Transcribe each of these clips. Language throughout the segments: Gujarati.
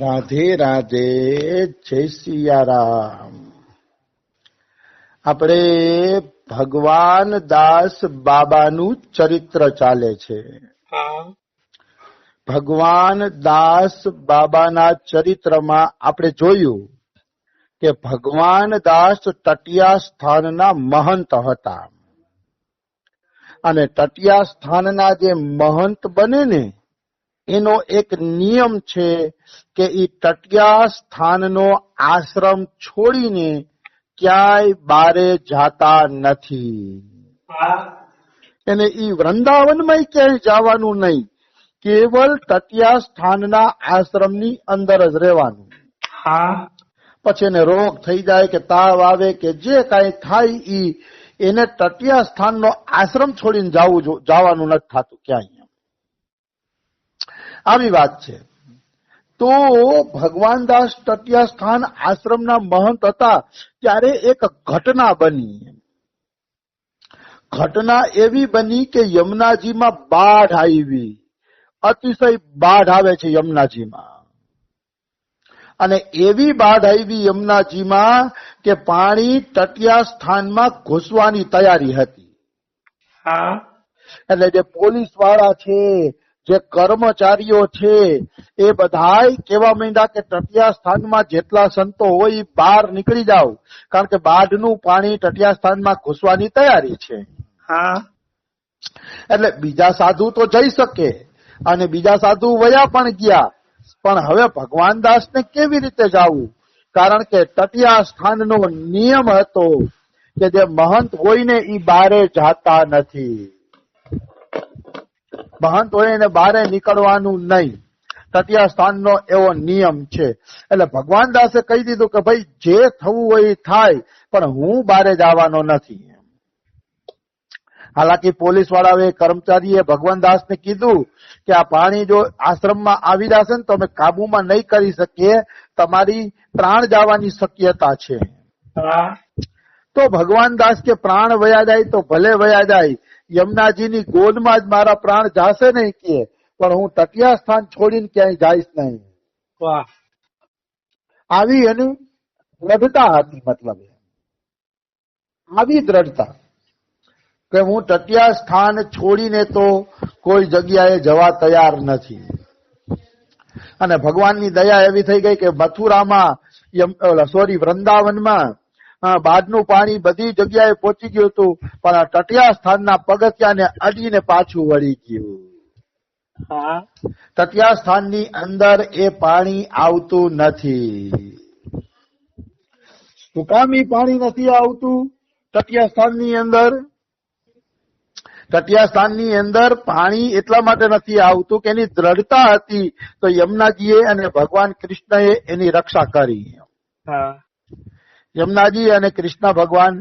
રાધે રાધે, જય સિયારામ. આપણે ભગવાન દાસ બાબાનું ચરિત્ર ચાલે છે. ભગવાન દાસ બાબાના ચરિત્રમાં આપણે જોયું કે ભગવાન દાસ તટિયા સ્થાનના મહંત હતા અને તટિયા સ્થાનના જે મહંત બને ને એનો એક નિયમ છે કે એ તટિયા સ્થાનનો આશ્રમ છોડીને ક્યાંય બારે જાતા નથી. એને ઈ વૃંદાવનમાં ક્યાંય જવાનું નહીં, કેવલ તટિયા સ્થાનના આશ્રમની અંદર જ રહેવાનું. પછી એને રોગ થઈ જાય કે તાવ આવે કે જે કાંઈ થાય ઈ એને તટિયા સ્થાનનો આશ્રમ છોડીને જવાનું નથી થતું ક્યાંય. આવી વાત છે. તો ભગવાન દાસ તટિયા સ્થાન આશ્રમના મહંત હતા ત્યારે એક ઘટના બની. ઘટના એવી બની કે યમુનાજીમાં બાઢ આવી. અતિશય બાઢ આવે છે યમુનાજીમાં, અને એવી બાઢ આવી યમુનાજીમાં કે પાણી તટિયા સ્થાનમાં ઘૂસવાની તૈયારી હતી. એટલે જે પોલીસ વાળા છે, જે કર્મચારીઓ છે, એ બધાય કેવા માંડ્યા કે તટિયા સ્થાનમાં જેટલા સંતો હોય બહાર નીકળી જાવ, કારણ કે બાઢનું પાણી તટિયા સ્થાનમાં ઘૂસવાની તૈયારી છે. એટલે બીજા સાધુ તો જઈ શકે અને બીજા સાધુ વયા પણ ગયા, પણ હવે ભગવાન દાસને કેવી રીતે જવું? કારણ કે તટિયા સ્થાનનો નિયમ હતો કે જે મહંત હોય ને એ બારે જાતા નથી. મહંત હોય એને બારે નીકળવાનું નહીં, તટિયા સ્થાનનો એવો નિયમ છે. એટલે ભગવાન દાસે કહી દીધું કે ભાઈ જે થવું હોય એ થાય, પણ હું બારે જવાનો નથી. હાલાકી પોલીસ વાળાએ કર્મચારીએ ભગવાન દાસને કીધું કે આ પાણી જો આશ્રમમાં આવી જશે ને તો અમે કાબુમાં નહીં કરી શકીએ, તમારી પ્રાણ જવાની શક્યતા છે. તો ભગવાન દાસ કે પ્રાણ વયા જાય તો ભલે વયા જાય, યમુનાજીની ગોદમાં જ મારા પ્રાણ જાશે નહીં કે, પણ હું તટિયા સ્થાન છોડીને ક્યાંય જઈશ નહીં. આવી એની દ્રઢતા હતી. મતલબ આવી દ્રઢતા કે હું તટિયા સ્થાન છોડીને તો કોઈ જગ્યાએ જવા તૈયાર નથી. અને ભગવાનની દયા એવી થઈ ગઈ કે મથુરામાં વૃંદાવનમાં બાદનું પાણી બધી જગ્યાએ પહોંચી ગયું હતું, પણ તટિયા સ્થાનના પગથિયાને અડીને પાછું વળી ગયું. તટિયા સ્થાનની અંદર એ પાણી આવતું નથી. શું કામ ઈ પાણી નથી આવતું તટિયા સ્થાનની અંદર? તટિયા સ્થાનની અંદર પાણી એટલા માટે નથી આવતું કે એની દ્રઢતા હતી, તો યમુનાજીએ અને ભગવાન કૃષ્ણએ એની રક્ષા કરી. યમુનાજી અને કૃષ્ણ ભગવાન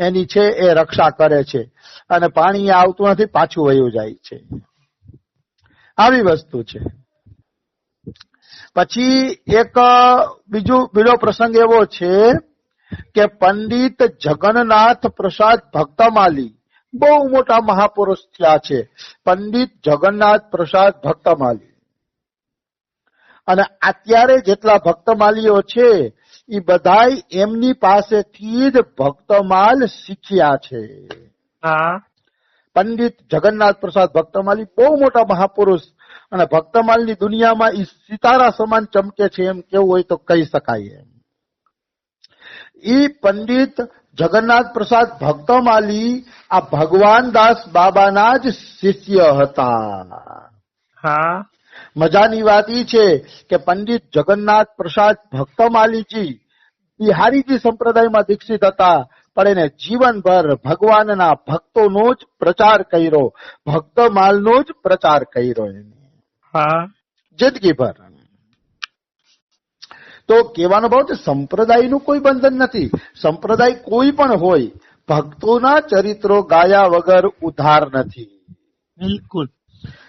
એની છે એ રક્ષા કરે છે, અને પાણી આવતું નથી, પાછું વયું જાય છે. આવી વસ્તુ છે. પછી એક બીજો પ્રસંગ એવો છે કે પંડિત જગન્નાથ પ્રસાદ ભક્તમાલી બહુ મોટા મહાપુરુષ થયા છે. પંડિત જગન્નાથ પ્રસાદ ભક્તમાલી, અને અત્યારે જેટલા ભક્તમાલીઓ છે એ બધાય એમની પાસેથી જ ભક્તમાલ શીખ્યા છે. પંડિત જગન્નાથ પ્રસાદ ભક્તમાલી બહુ મોટા મહાપુરુષ, અને ભક્તમાલની દુનિયામાં એ સિતારા સમાન ચમકે છે એમ કેવું હોય તો કહી શકાય. ઈ પંડિત જગન્નાથ પ્રસાદ ભક્તમાલી આ ભગવાન દાસ બાબાના જ શિષ્ય હતા. મજાની વાત ઈ છે કે પંડિત જગન્નાથ પ્રસાદ ભક્તમાલીજી બિહારીજી સંપ્રદાયમાં દીક્ષિત હતા, પણ એને જીવનભર ભગવાનના ભક્તોનો જ પ્રચાર કર્યો, ભક્તમાલનો જ પ્રચાર કર્યો એને જિંદગીભર. તો કહેવાનો ભાવ છે સંપ્રદાયનું કોઈ બંધન નથી. સંપ્રદાય કોઈ પણ હોય, ભક્તોના ચરિત્રો ગાયા વગર ઉદ્ધાર નથી. બિલકુલ.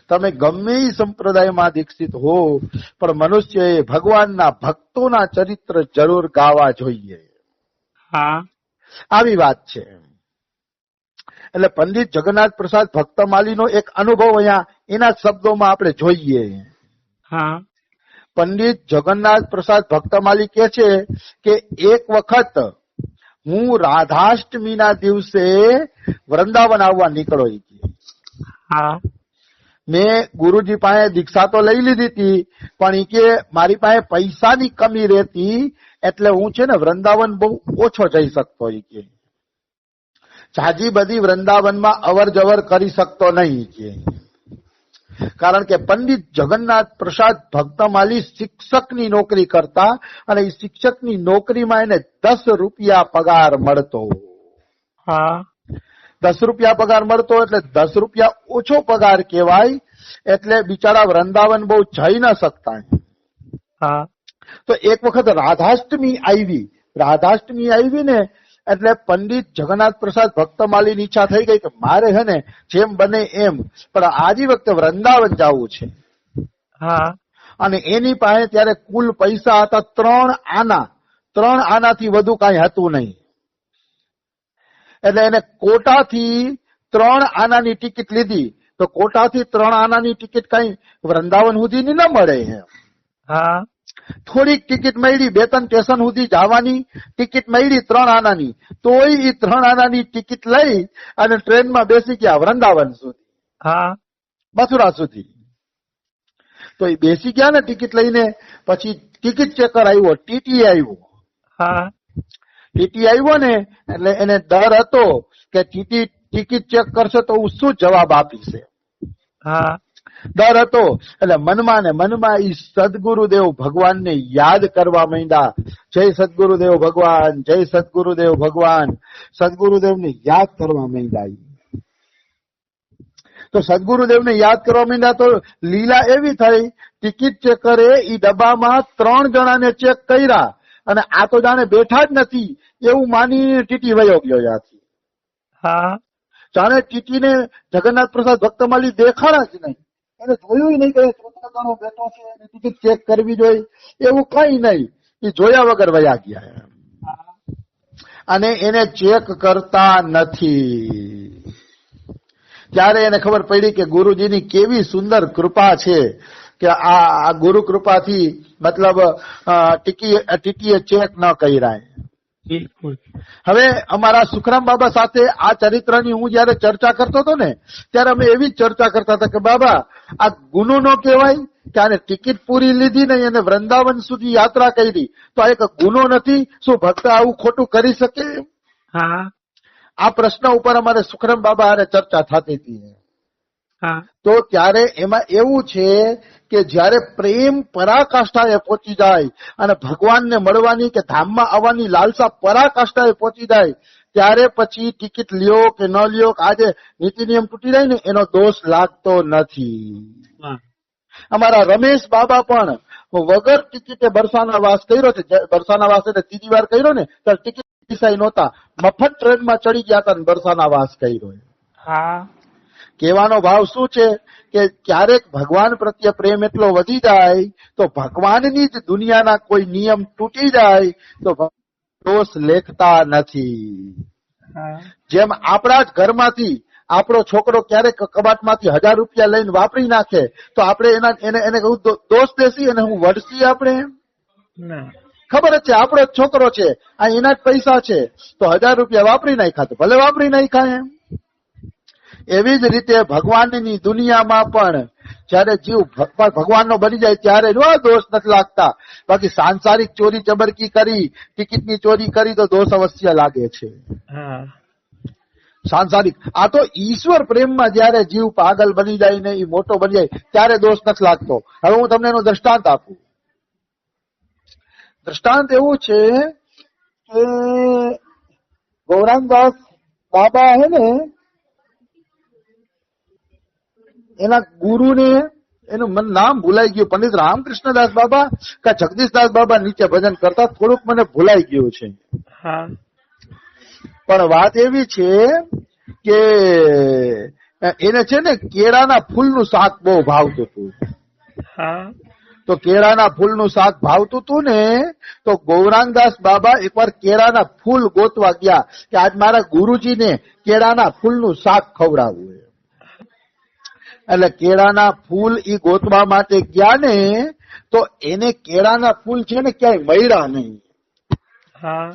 તમે ગમે એ સંપ્રદાયમાં દીક્ષિત હો, પણ મનુષ્યએ ભગવાનના ભક્તોના ચરિત્ર જરૂર ગાવા જોઈએ. આવી વાત છે. એટલે પંડિત જગન્નાથ પ્રસાદ ભક્તમાલીનો એક અનુભવ અહીંયા એના શબ્દોમાં આપણે જોઈએ. પંડિત જગન્નાથ પ્રસાદ ભક્તમાલી કે છે કે એક વખત હું રાધાષ્ટમીના દિવસે વૃંદાવન આવવા નીકળો. હા મેં ગુરુજી પાસે દીક્ષા તો લઈ લીધી હતી, પણ એ કે મારી પાસે પૈસાની કમી રહેતી એટલે હું છે ને વૃંદાવન બહુ ઓછો જઈ શકતો. એ કે જાજી બધી વૃંદાવનમાં અવર જવર કરી શકતો નહીં કે, કારણ કે પંડિત જગન્નાથ પ્રસાદ ભક્તમાલી શિક્ષકની નોકરી કરતા અને એ શિક્ષકની નોકરીમાં એને 10 રૂપિયા પગાર મળતો. હા 10 રૂપિયા પગાર મળતો એટલે 10 રૂપિયા ઓછો પગાર કહેવાય, એટલે બિચારા વૃંદાવન બહુ જઈ ન શકતા. હા તો એક વખત રાધાષ્ટમી આવી ને એટલે પંડિત જગન્નાથ પ્રસાદ ભક્તમાલીની ઈચ્છા થઈ ગઈ કે મારે હે ને જેમ બને એમ પણ આજી વખતે વૃંદાવન જવું છે. હા અને એની પાસે ત્યારે કુલ પૈસા હતા 3 આના. 3 આનાથી વધુ કાંઈ હતું નહીં. એટલે એને કોટાથી 3 આનાની ટિકિટ લીધી. તો કોટાથી 3 આનાની ટિકિટ કઈ વૃંદાવન સુધીની ન મળે. હા થોડીક ટિકિટ મળી, 2-3 સ્ટેશન સુધી જવાની ટિકિટ મળી 3 આનાની. તોય એ 3 આનાની ટિકિટ લઈ અને ટ્રેનમાં બેસી ગયા વૃંદાવન સુધી, હા મથુરા સુધી. તો એ બેસી ગયા ને ટિકિટ લઈને, પછી ટિકિટ ચેકર આવ્યો, ટીટી આવ્યો. હા ટીટી આવ્યો ને એટલે એને ડર હતો કે ટીટી ટિકિટ ચેક કરશે તો હું શું જવાબ આપીશ. હા ડર હતો એટલે મનમાં ને મનમાં ઈ સદગુરુદેવ ભગવાનને યાદ કરવા માંડ્યા. જય સદગુરુદેવ ભગવાન, જય સદગુરુદેવ ભગવાન. સદગુરુદેવને યાદ કરવા માંડ્યા. તો સદગુરુદેવને યાદ કરવા માંડ્યા તો લીલા એવી થઈ, ટિકિટ ચેકરે ઈ ડબ્બામાં 3 જણાને ચેક કર્યા અને આ તો જાણે બેઠા જ નથી એવું માની ટીટી વયો ગયો ત્યાંથી. હા જાણે ટીટીને જગન્નાથ પ્રસાદ ભક્તમાલી દેખાણા જ નહીં. એને જોયું નહીં કે ચોથા ગણો બેઠો છે, ટિકિટ ચેક કરવી જોઈએ એવું કઈ નહીં. એ જોયા વગર વયા ગયા અને એને ચેક કરતા નથી. ત્યારે એને ખબર પડી કે ગુરુજીની કેવી સુંદર કૃપા છે કે આ ગુરુ કૃપાથી મતલબ ટીટીએ ચેક ન કર્યા. બિલકુલ. હવે અમારા સુખરામ બાબા સાથે આ ચરિત્રની હું જયારે ચર્ચા કરતો હતો ને ત્યારે અમે એવી ચર્ચા કરતા હતા કે બાબા આ ગુનો નો કહેવાય કે આને ટિકિટ પૂરી લીધી નહીં અને વૃંદાવન સુધી યાત્રા કરી, તો આ એક ગુનો નથી? શું ભક્ત આવું ખોટું કરી શકે? હા આ પ્રશ્ન ઉપર અમારે સુખરામ બાબા હારે ચર્ચા થતી હતી. હા તો ત્યારે એમાં એવું છે કે જયારે પ્રેમ પરાકાષ્ઠાએ પહોંચી જાય અને ભગવાનને મળવાની કે ધામમાં આવવાની લાલસા પરાકાષ્ઠાએ પહોંચી જાય ત્યારે પછી ટિકિટ લ્યો કે ન લ્યો, આજે નીતિ નિયમ તૂટી જાય ને એનો દોષ લાગતો નથી. અમારા રમેશ બાબા પણ વગર ટિકિટે બરસાના વાસ કર્યો છે. બરસાના વાસ એટલે 3જી વાર કર્યો ને ત્યારે ટિકિટ પૈસા નહોતા, મફત ટ્રેનમાં ચડી ગયા હતા બરસાના વાસ કર્યો. હા કહેવાનો ભાવ શું છે કે ક્યારેક ભગવાન પ્રત્યે પ્રેમ એટલો વધી જાય તો ભગવાનની જ દુનિયાના કોઈ નિયમ તૂટી જાય તો દોષ લેખતા નથી. જેમ આપણા જ ઘરમાંથી આપણો છોકરો ક્યારેક કબાટમાંથી 1000 રૂપિયા લઈને વાપરી નાખે તો આપણે એને દોષ દેશી અને હું વડસી? આપણે ખબર જ છે આપણો જ છોકરો છે, આ એના જ પૈસા છે તો 1000 રૂપિયા વાપરી નાખ્યા તો ભલે વાપરી નાખ્યા. એમ એવી જ રીતે ભગવાનની દુનિયામાં પણ જયારે જીવ ભગવાનનો બની જાય ત્યારે દોષ નથી લાગતા. બાકી સાંસારિક ચોરી ચબરકી કરી, ટિકિટની ચોરી કરી તો દોષ અવશ્ય લાગે છે. સાંસારિક આ તો ઈશ્વર પ્રેમમાં જયારે જીવ પાગલ બની જાય ને એ મોટો બની જાય ત્યારે દોષ નથી લાગતો. હવે હું તમને એનું દ્રષ્ટાંત આપું. દ્રષ્ટાંત એવું છે કે ગૌરાંગદાસ બાબા હે ને એના ગુરુને, એનું નામ ભૂલાઈ ગયું, પંડિત રામકૃષ્ણદાસ બાબા કે જગદીશદાસ બાબા નીચે ભજન કરતા, થોડુંક મને ભૂલાઈ ગયું છે. પણ વાત એવી છે કે એને છે ને કેળાના ફૂલનું શાક બહુ ભાવતું હતું. તો કેળાના ફૂલનું શાક ભાવતું હતું ને તો ગૌરાંગદાસ બાબા એકવાર કેળાના ફૂલ ગોતવા ગયા કે આજ મારા ગુરુજીને કેળાના ફૂલનું શાક ખવડાવવું. એટલે કેળાના ફૂલ ઈ ગોતવા માટે ગયા ને તો એને કેળાના ફૂલ છે ને ક્યાંય મળ્યા નહીં. હા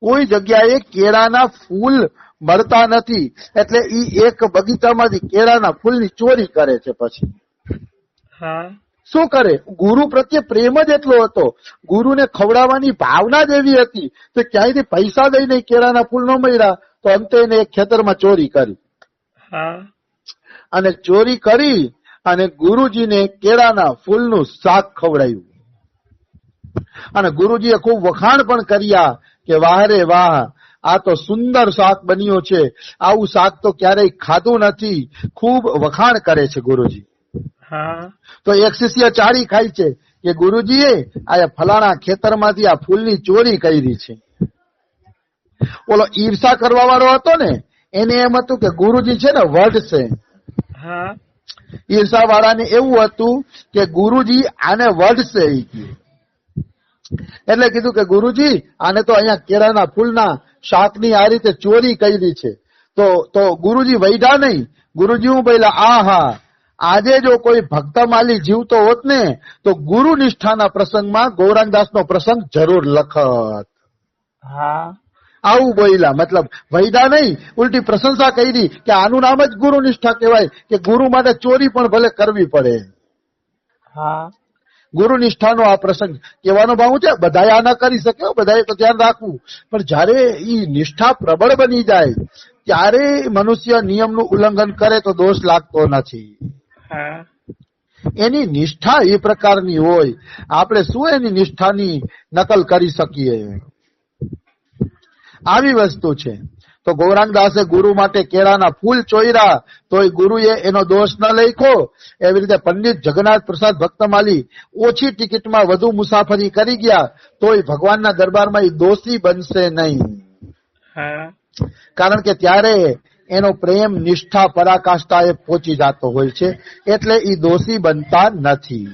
કોઈ જગ્યાએ કેળાના ફૂલ મળતા નથી. એટલે ઈ એક બગીચામાંથી કેળાના ફૂલની ચોરી કરે છે. પછી હા શું કરે? ગુરુ પ્રત્યે પ્રેમ જ એટલો હતો, ગુરુને ખવડાવવાની ભાવના જ એવી હતી તો ક્યાંયથી પૈસા દઈને કેળાના ફૂલ ન મળ્યા તો અંતે એને એક ખેતરમાં ચોરી કરી. હા અને ચોરી કરી અને ગુરુજીને કેળાના ફૂલનું શાક ખવડાવ્યું. અને ગુરુજીએ ખૂબ વખાણ પણ કર્યા કે વાહ રે વાહ, આ તો સુંદર શાક બન્યું છે, આવું શાક તો ક્યારેય ખાધું નથી. ખૂબ વખાણ કરે છે ગુરુજી. હા તો એક શિષ્ય ચારી ખાય છે કે ગુરુજીએ આ ફલાણા ખેતરમાંથી આ ફૂલની ચોરી કરી છે. ઓલો ઈર્ષા કરવા વાળો હતો ને એને એમ હતું કે ગુરુજી છે ને વઢશે. હા ઈર્ષા વાળાને એવું હતું કે ગુરુજી આને વઢશે. એટલે કીધું કે ગુરુજી આને તો અહીંયા કેળાના ફૂલના શાકની આ રીતે ચોરી કરી છે. તો ગુરુજી વૈઢા નહીં. ગુરુજી હું બોલ્યા, આહા, આજે જો કોઈ ભક્તમાલી જીવતો હોત ને તો ગુરુ નિષ્ઠાના પ્રસંગમાં ગૌરાંગદાસનો પ્રસંગ જરૂર લખત. હા આવું બોલ્યા. મતલબ વૈદા નહીં, ઉલટી પ્રશંસા કરી કે આનું નામ જ ગુરુ નિષ્ઠા કહેવાય કે ગુરુ માટે ચોરી પણ ભલે કરવી પડે. હા ગુરુ નિષ્ઠાનો આ પ્રસંગ કહેવાનો ભાવ છે. બધાએ આ ન કરી શકે, બધાએ તો ધ્યાન રાખવું, પણ જયારે ઈ નિષ્ઠા પ્રબળ બની જાય ત્યારે મનુષ્ય નિયમનું ઉલ્લંઘન કરે તો દોષ લાગતો નથી. હા એની નિષ્ઠા એ પ્રકારની હોય, આપણે શું એની નિષ્ઠાની નકલ કરી શકીએ? આવી વસ્તુ છે. તો ગૌરાંગદાસે ગુરુ માટે કેળાના ફૂલ ચોર્યા તોય ગુરુએ એનો દોષ ન લખ્યો. એવી રીતે પંડિત જગન્નાથ પ્રસાદ ભક્તમાલી ઓછી ટિકિટમાં વધુ મુસાફરી કરી ગયા તોય ભગવાનના દરબારમાં એ દોષી બનશે નહીં. હા કારણ કે ત્યારે એનો પ્રેમ નિષ્ઠા પરાકાષ્ઠાએ પહોંચી જતો હોય છે, એટલે એ દોષી બનતા નથી.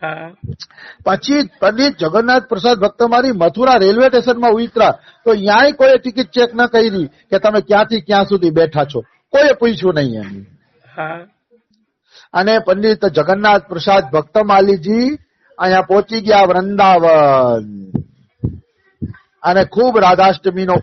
હા પછી પંડિત જગન્નાથ પ્રસાદ ભક્તમાલી મથુરા રેલવે સ્ટેશનમાં ઉતર્યા તો ન્યાય કોઈ ટિકિટ ચેક ન કરી કે તમે ક્યાંથી ક્યાં સુધી બેઠા છો, કોઈ પૂછ્યું નહીં એમ. હા અને પંડિત જગન્નાથ પ્રસાદ ભક્તમાલીજી અહીંયા પહોંચી ગયા વૃંદાવન અને ખૂબ રાધાષ્ટમીનો